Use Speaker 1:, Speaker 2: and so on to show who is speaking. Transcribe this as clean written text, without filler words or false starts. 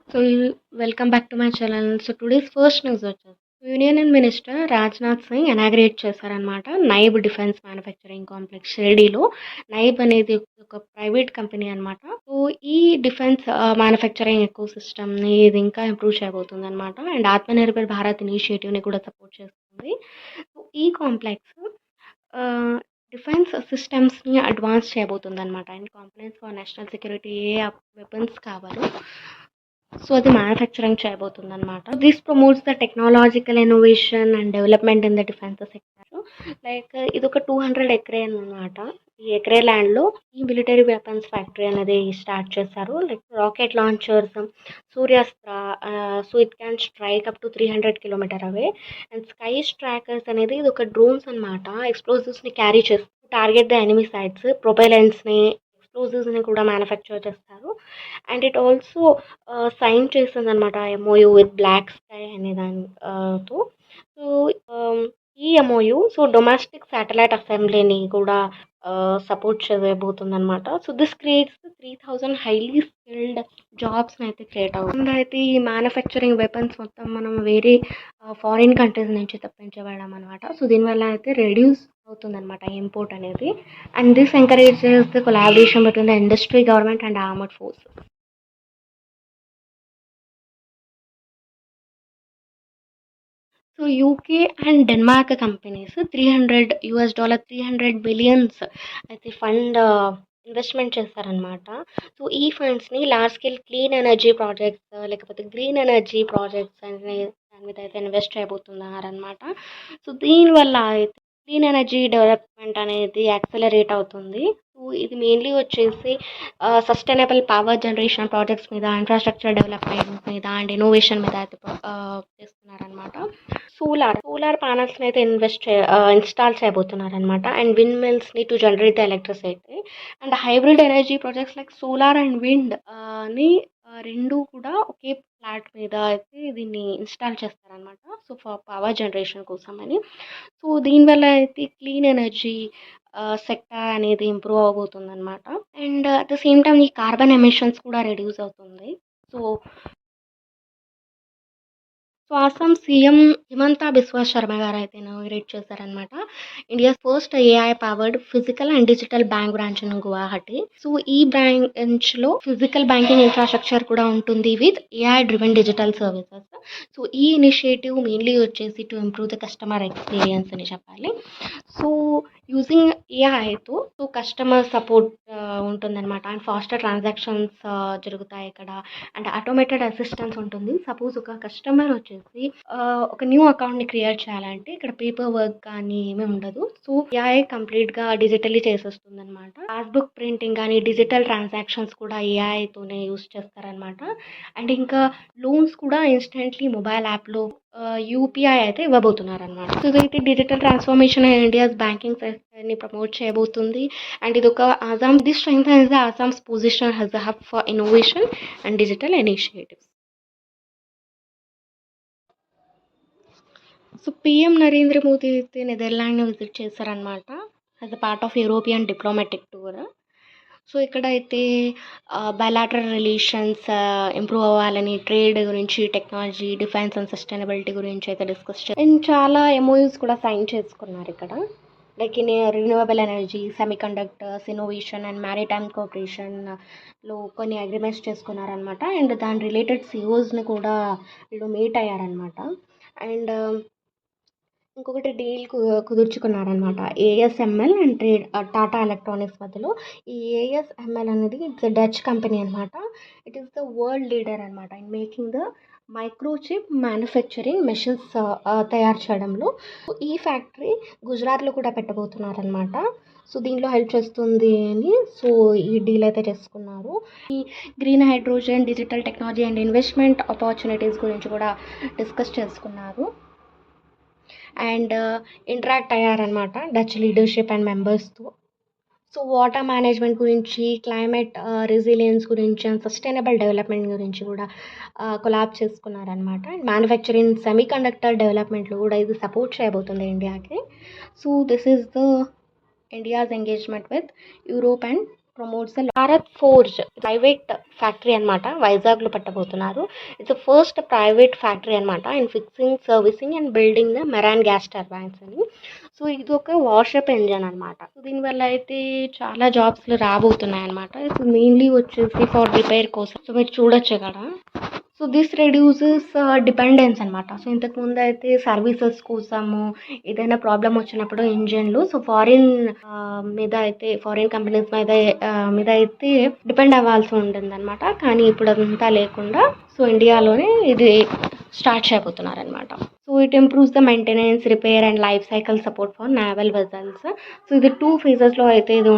Speaker 1: Welcome back to my channel. So today's first news వచ్చేసి union minister Rajnath Singh inaugurate చేశారనమాట. Nibe defence manufacturing complex షిర్డీలో. నైబ్ అనేది ఒక ప్రైవేట్ కంపెనీ అనమాట. సో ఈ డిఫెన్స్ మ్యానుఫ్యాక్చరింగ్ ఎకో సిస్టమ్ని ఇది ఇంకా ఇంప్రూవ్ చేయబోతుంది అనమాట. అండ్ ఆత్మనిర్భర్ భారత్ ఇనిషియేటివ్ని కూడా సపోర్ట్ చేస్తుంది. సో ఈ కాంప్లెక్స్ డిఫెన్స్ సిస్టమ్స్ని అడ్వాన్స్ చేయబోతుంది అనమాట. And components for national security ఏ వెపన్స్ కావాలో సో అది మ్యానుఫ్యాక్చరింగ్ చేయబోతుందన్నమాట. This promotes the technological innovation and development in the defence sector. Like ఇది ఒక 200 ఎకరే అనమాట. ఈ ఎకరే ల్యాండ్లో ఈ మిలిటరీ వెపన్స్ ఫ్యాక్టరీ అనేది స్టార్ట్ చేశారు. Like rocket launchers, Suryastra, so it can strike up to 300 kilometre away. And sky strikers అనేది ఇది ఒక డ్రోన్స్ అనమాట. ఎక్స్ప్లోజివ్స్ని క్యారీ చేస్తూ టార్గెట్ ద ఎనిమీ సైట్స్, ప్రొపైలెంట్స్ని, ఎక్స్ప్లోజివ్స్ని కూడా మ్యానుఫ్యాక్చర్ చేస్తారు. అండ్ ఇట్ ఆల్సో సైన్ చేసిందనమాట ఎంఓయూ విత్ బ్లాక్ స్కై అనే దానితో. సో ఈ ఎంఓయూ సో డొమెస్టిక్ శాటిలైట్ అసెంబ్లీని కూడా సపోర్ట్ చేయబోతుందన్నమాట. So this creates 3000 highly skilled జాబ్స్ని అయితే క్రియేట్ అవుతుంది. అయితే ఈ మ్యానుఫ్యాక్చరింగ్ వెపన్స్ మొత్తం మనం వేరే ఫారిన్ కంట్రీస్ నుంచి తప్పించబడడం అనమాట. సో దీనివల్ల అయితే రెడ్యూస్ అవుతుందన్నమాట ఇంపోర్ట్ అనేది. And this encourages the collaboration between the industry, government and armed force. So UK and Denmark companies $300 billions అయితే ఫండ్ ఇన్వెస్ట్మెంట్ చేస్తారనమాట. సో ఈ ఫండ్స్ని large scale clean energy projects లేకపోతే గ్రీన్ ఎనర్జీ ప్రాజెక్ట్స్ అనే దాని మీద అయితే ఇన్వెస్ట్ చేయబోతున్నారనమాట. సో దీనివల్ల అయితే క్లీన్ ఎనర్జీ డెవలప్మెంట్ అనేది యాక్సలరేట్ అవుతుంది. సో ఇది మెయిన్లీ వచ్చేసి సస్టైనబుల్ పవర్ జనరేషన్ ప్రాజెక్ట్స్ మీద, ఇన్ఫ్రాస్ట్రక్చర్ డెవలప్మెంట్ మీద అండ్ ఇన్నోవేషన్ మీద అయితే చేస్తున్నారనమాట. సోలార్ ప్యానల్స్ని అయితే ఇన్స్టాల్ చేయబోతున్నారనమాట. అండ్ విండ్ మిల్స్ని to generate the electricity. And hybrid energy projects like solar and wind ని రెండు కూడా ఒకే ప్లాట్ మీద అయితే దీన్ని ఇన్స్టాల్ చేస్తారనమాట. సో ఫర్ పవర్ జనరేషన్ కోసం అని. సో దీనివల్ల అయితే క్లీన్ ఎనర్జీ సెక్టార్ అనేది ఇంప్రూవ్ అవబోతుందన్నమాట. And at the same time ఈ కార్బన్ ఎమిషన్స్ కూడా రెడ్యూస్ అవుతుంది. సో అస్సాం సీఎం హిమంత బిస్వా శర్మ గారు అయితే ఇనాగరేట్ చేశారనమాట. India's first AI powered physical and digital bank branch in Guwahati. So ఈ బ్రాంచ్లో ఫిజికల్ బ్యాంకింగ్ ఇన్ఫ్రాస్ట్రక్చర్ కూడా ఉంటుంది with AI driven digital services. So ఈ ఇనిషియేటివ్ మెయిన్లీ వచ్చేసి to improve the customer experience అని చెప్పాలి. So using ఏఐతో so customer support ఉంటుందన్నమాట. And faster transactions జరుగుతాయి ఇక్కడ. అండ్ ఆటోమేటెడ్ అసిస్టెన్స్ ఉంటుంది. సపోజ్ ఒక కస్టమర్ వచ్చేసి ఒక న్యూ అకౌంట్ని క్రియేట్ చేయాలంటే ఇక్కడ పేపర్ వర్క్ కానీ ఏమీ ఉండదు. సో ఏఐ కంప్లీట్గా డిజిటల్లీ చేసేస్తుంది అనమాట. పాస్బుక్ ప్రింటింగ్ కానీ డిజిటల్ ట్రాన్సాక్షన్స్ కూడా ఏఐతోనే యూస్ చేస్తారనమాట. అండ్ ఇంకా లోన్స్ కూడా ఇన్స్టెంట్లీ మొబైల్ యాప్లో యూపీఐ అయితే ఇవ్వబోతున్నారనమాట. సో ఇదైతే డిజిటల్ ట్రాన్స్ఫర్మేషన్ ఇండియాస్ బ్యాంకింగ్ సెక్టర్ని ప్రమోట్ చేయబోతుంది. అండ్ ఇది ఒక this strengthens the Assam's position as the hub for innovation and digital initiatives. So PM Narendra Modi అయితే నెదర్లాండ్ని విజిట్ చేశారనమాట as a part of European diplomatic tour. So ఇక్కడైతే బయలాటరల్ రిలేషన్స్ ఇంప్రూవ్ అవ్వాలని, trade గురించి, టెక్నాలజీ, డిఫెన్స్ అండ్ సస్టైనబిలిటీ గురించి అయితే discuss and చాలా MOUs కూడా సైన్ చేసుకున్నారు ఇక్కడ. Like in renewable energy, semiconductors, innovation and maritime కోఆపరేషన్లో కొన్ని అగ్రిమెంట్స్ చేసుకున్నారనమాట. అండ్ దాని రిలేటెడ్ సిఓస్ని కూడా వీళ్ళు మీట్ అయ్యారనమాట. అండ్ ఇంకొకటి డీల్ కుదుర్చుకున్నారనమాట ఏఎస్ఎంఎల్ అండ్ టాటా ఎలక్ట్రానిక్స్ మధ్యలో. ఈ ఏఎస్ఎంఎల్ అనేది ఇట్స్ డచ్ కంపెనీ అనమాట. It is the world leader అనమాట in making the microchip manufacturing machines తయారు చేయడంలో. ఈ ఫ్యాక్టరీ గుజరాత్లో కూడా పెట్టబోతున్నారనమాట. సో దీనిలో హెల్ప్ చేస్తుంది అని సో ఈ డీల్ అయితే చేసుకున్నారు. ఈ green hydrogen, digital technology and investment opportunities గురించి కూడా డిస్కస్ చేసుకున్నారు. అండ్ ఇంటరాక్ట్ అయ్యారనమాట డచ్ లీడర్షిప్ అండ్ మెంబర్స్తో. సో వాటర్ మేనేజ్మెంట్ గురించి, క్లైమేట్ రెసిలియన్స్ గురించి అండ్ సస్టైనబుల్ డెవలప్మెంట్ గురించి కూడా కొలాబ్ చేసుకున్నారనమాట. అండ్ మ్యానుఫ్యాక్చరింగ్, సెమీ కండక్టర్ డెవలప్మెంట్లో కూడా ఇది సపోర్ట్ చేయబోతుంది ఇండియాకి. So this is the India's engagement with Europe and promotes Bharat Forge private factory అనమాట. వైజాగ్లో పెట్టబోతున్నారు. ఇట్స్ ఫస్ట్ ప్రైవేట్ ఫ్యాక్టరీ అనమాట in fixing, servicing and building the marine gas turbines అని. సో ఇది ఒక వాషప్ ఇంజన్ అనమాట. సో దీనివల్ల అయితే చాలా జాబ్స్లు రాబోతున్నాయి అనమాట. సో మెయిన్లీ వచ్చేసి ఫర్ రిపేర్ కోసం. సో మీరు చూడొచ్చు ఇక్కడ. సో దిస్ రెడ్యూసెస్ డిపెండెన్స్ అనమాట. సో ఇంతకుముందు అయితే సర్వీసెస్ కోసము ఏదైనా ప్రాబ్లం వచ్చినప్పుడు ఇంజన్లు సో మీద అయితే ఫారిన్ కంపెనీస్ మీద అయితే డిపెండ్ అవ్వాల్సి ఉంటుంది అనమాట. కానీ ఇప్పుడు అదంతా లేకుండా సో ఇండియాలోనే ఇది స్టార్ట్ చేయబోతున్నారు అనమాట. So it improves the maintenance, repair and life cycle support for naval vessels. So ఇది 2 phases లో అయితే ఇది